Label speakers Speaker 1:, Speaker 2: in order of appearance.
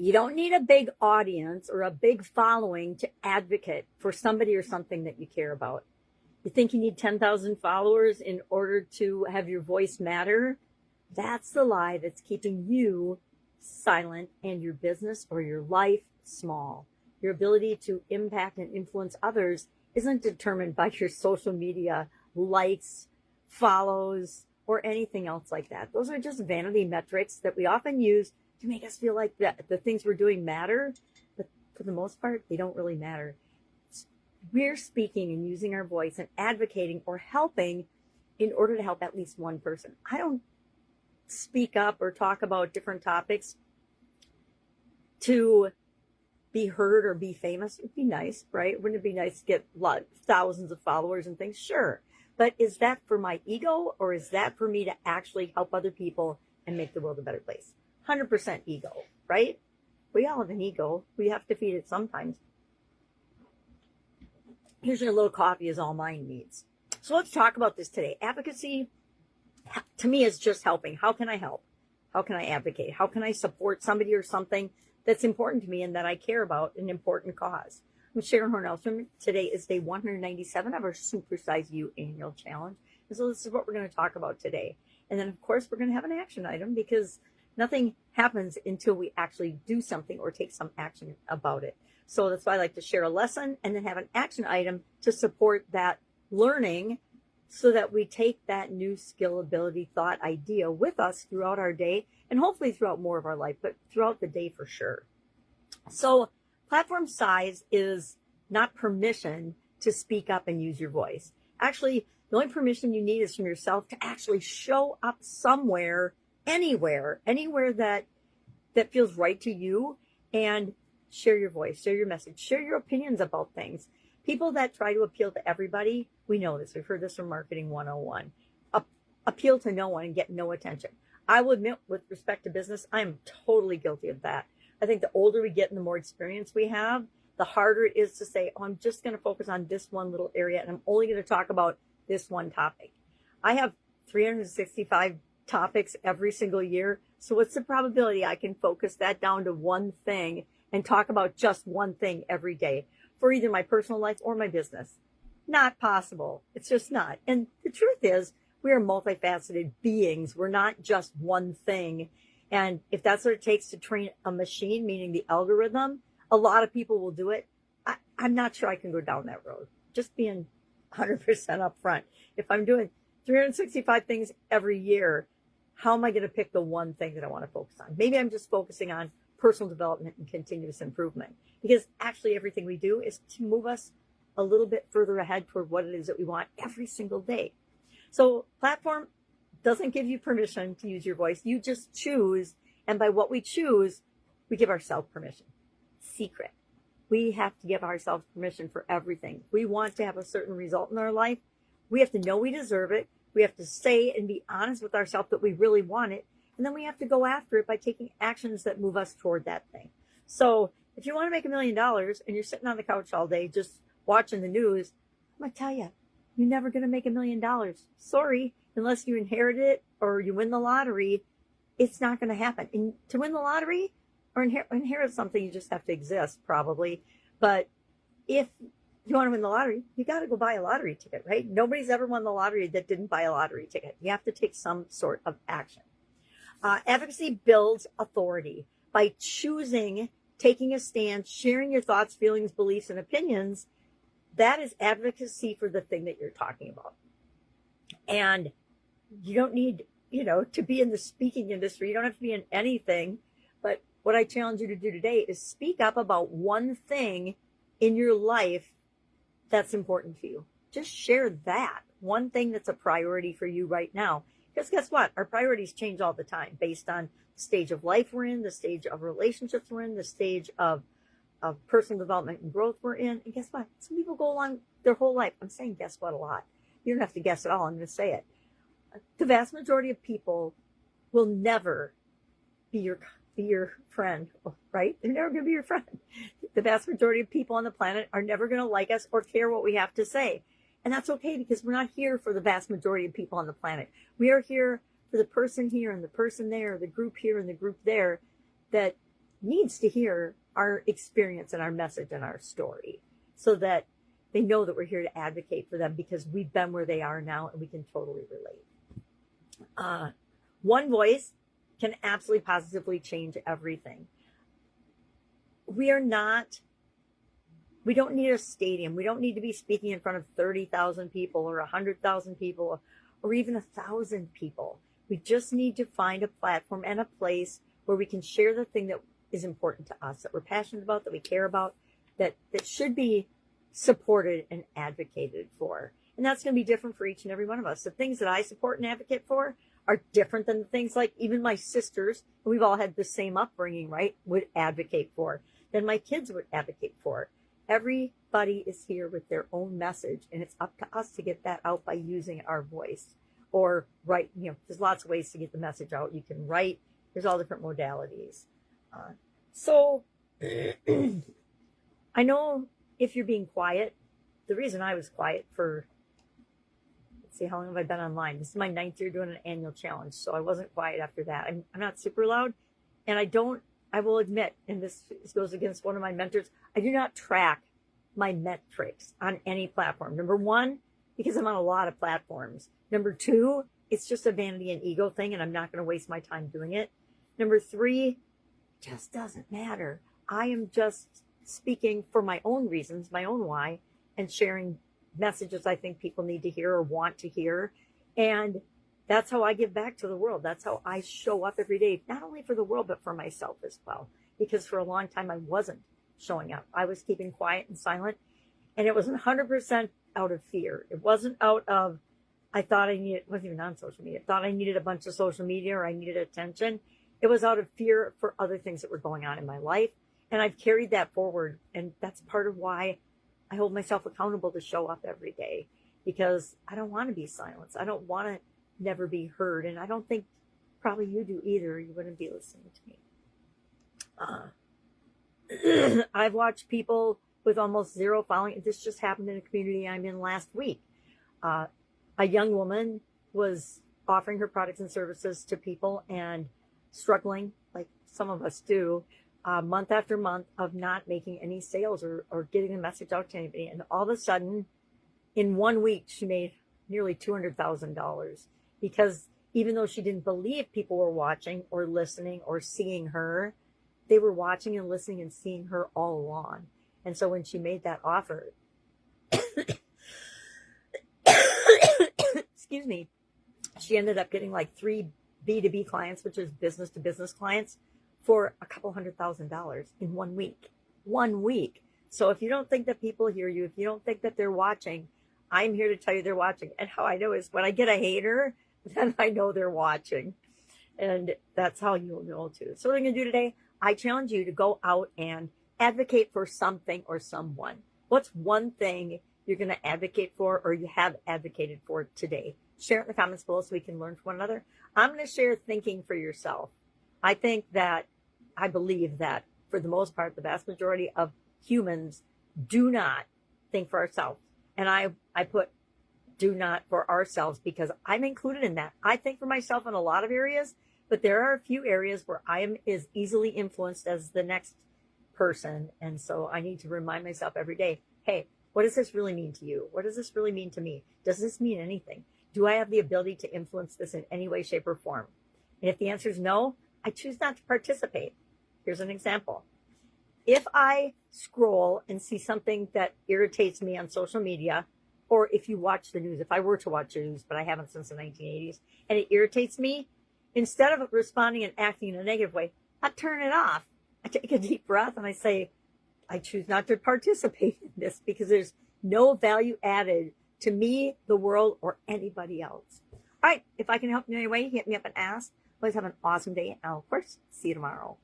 Speaker 1: You don't need a big audience or a big following to advocate for somebody or something that you care about. You think you need 10,000 followers in order to have your voice matter? That's the lie that's keeping you silent and your business or your life small. Your ability to impact and influence others isn't determined by your social media likes, follows, or anything else like that. Those are just vanity metrics that we often use to make us feel like that the things we're doing matter, but for the most part, they don't really matter. We're speaking and using our voice and advocating or helping in order to help at least one person. I don't speak up or talk about different topics to be heard or be famous. It'd be nice, right? Wouldn't it be nice to get thousands of followers and things? Sure. But is that for my ego, or is that for me to actually help other people and make the world a better place? 100% ego, right? We all have an ego. We have to feed it sometimes. Usually a little coffee is all mine needs. So let's talk about this today. Advocacy, to me, is just helping. How can I help? How can I advocate? How can I support somebody or something that's important to me and that I care about, an important cause? I'm Sharon Horne-Ellstrom. Today is day 197 of our Supersize You annual challenge. And so this is what we're going to talk about today. And then, of course, we're going to have an action item because nothing happens until we actually do something or take some action about it. So that's why I like to share a lesson and then have an action item to support that learning so that we take that new skill, ability, thought, idea with us throughout our day and hopefully throughout more of our life, but throughout the day for sure. So platform size is not permission to speak up and use your voice. Actually, the only permission you need is from yourself to actually show up somewhere, anywhere that feels right to you, and share your voice, share your message, share your opinions about things. People that try to appeal to everybody, we know this. We've heard this from Marketing 101. Appeal to no one and get no attention. I will admit, with respect to business, I'm totally guilty of that. I think the older we get and the more experience we have, the harder it is to say, oh, I'm just going to focus on this one little area and I'm only going to talk about this one topic. I have 365 topics every single year. So what's the probability I can focus that down to one thing and talk about just one thing every day for either my personal life or my business? Not possible. It's just not. And the truth is, we are multifaceted beings. We're not just one thing. And if that's what it takes to train a machine, meaning the algorithm, a lot of people will do it. I'm not sure I can go down that road. Just being 100% upfront. If I'm doing 365 things every year, how am I going to pick the one thing that I want to focus on? Maybe I'm just focusing on personal development and continuous improvement, because actually everything we do is to move us a little bit further ahead toward what it is that we want every single day. So platform doesn't give you permission to use your voice. You just choose. And by what we choose, we give ourselves permission. Secret. We have to give ourselves permission for everything. We want to have a certain result in our life. We have to know we deserve it. We have to say and be honest with ourselves that we really want it. And then we have to go after it by taking actions that move us toward that thing. So if you want to make $1 million and you're sitting on the couch all day just watching the news, I'm going to tell you, you're never going to make $1 million. Sorry, unless you inherit it or you win the lottery, it's not going to happen. And to win the lottery or inherit something, you just have to exist probably. But if you want to win the lottery, you got to go buy a lottery ticket, right? Nobody's ever won the lottery that didn't buy a lottery ticket. You have to take some sort of action. Advocacy builds authority by choosing, taking a stand, sharing your thoughts, feelings, beliefs, and opinions. That is advocacy for the thing that you're talking about. And you don't need, to be in the speaking industry. You don't have to be in anything. But what I challenge you to do today is speak up about one thing in your life that's important to you. Just share that one thing that's a priority for you right now. Because guess what? Our priorities change all the time based on the stage of life we're in, the stage of relationships we're in, the stage of personal development and growth we're in. And guess what? Some people go along their whole life. I'm saying guess what a lot. You don't have to guess at all. I'm going to say it. The vast majority of people will never be your friend, right? They're never going to be your friend. The vast majority of people on the planet are never going to like us or care what we have to say. And that's okay, because we're not here for the vast majority of people on the planet. We are here for the person here and the person there, the group here and the group there that needs to hear our experience and our message and our story so that they know that we're here to advocate for them because we've been where they are now and we can totally relate. One voice can absolutely positively change everything. We don't need a stadium. We don't need to be speaking in front of 30,000 people or 100,000 people or even 1,000 people. We just need to find a platform and a place where we can share the thing that is important to us, that we're passionate about, that we care about, that should be supported and advocated for. And that's going to be different for each and every one of us. The things that I support and advocate for are different than the things like even my sisters, we've all had the same upbringing, right, would advocate for, than my kids would advocate for. Everybody is here with their own message, and it's up to us to get that out by using our voice or write. There's lots of ways to get the message out. You can write. There's all different modalities. So I know if you're being quiet, the reason I was quiet for, let's see, how long have I been online? This is my 9th year doing an annual challenge, so I wasn't quiet after that. I'm not super loud, and I will admit, and this goes against one of my mentors, I do not track my metrics on any platform. Number one, because I'm on a lot of platforms. Number two, it's just a vanity and ego thing, and I'm not going to waste my time doing it. Number three, it just doesn't matter. I am just speaking for my own reasons, my own why, and sharing messages I think people need to hear or want to hear. And that's how I give back to the world. That's how I show up every day, not only for the world, but for myself as well. Because for a long time, I wasn't showing up. I was keeping quiet and silent. And it was 100% out of fear. It wasn't out of, it wasn't even on social media. I thought I needed a bunch of social media or I needed attention. It was out of fear for other things that were going on in my life. And I've carried that forward. And that's part of why I hold myself accountable to show up every day. Because I don't want to be silenced. I don't want to never be heard. And I don't think probably you do either. You wouldn't be listening to me. I've watched people with almost zero following. This just happened in a community I'm in last week. A young woman was offering her products and services to people and struggling, like some of us do, month after month of not making any sales or getting a message out to anybody. And all of a sudden, in 1 week, she made nearly $200,000 because even though she didn't believe people were watching or listening or seeing her, they were watching and listening and seeing her all along. And so when she made that offer, excuse me, she ended up getting like 3 B2B clients, which is business to business clients, for a couple $100,000 in 1 week. 1 week. So if you don't think that people hear you, if you don't think that they're watching, I'm here to tell you they're watching. And how I know is when I get a hater, then I know they're watching. And that's how you'll know too. So what I'm going to do today, I challenge you to go out and advocate for something or someone. What's one thing you're going to advocate for or you have advocated for today? Share it in the comments below so we can learn from one another. I'm going to share thinking for yourself. I believe that for the most part, the vast majority of humans do not think for ourselves. And I put do not for ourselves because I'm included in that. I think for myself in a lot of areas, but there are a few areas where I am as easily influenced as the next person. And so I need to remind myself every day, hey, what does this really mean to you? What does this really mean to me? Does this mean anything? Do I have the ability to influence this in any way, shape, or form? And if the answer is no, I choose not to participate. Here's an example. If I scroll and see something that irritates me on social media, or if you watch the news, if I were to watch the news, but I haven't since the 1980s, and it irritates me, instead of responding and acting in a negative way, I turn it off. I take a deep breath and I say, I choose not to participate in this because there's no value added to me, the world, or anybody else. All right, if I can help in any way, hit me up and ask. Please have an awesome day, and I'll, of course, see you tomorrow.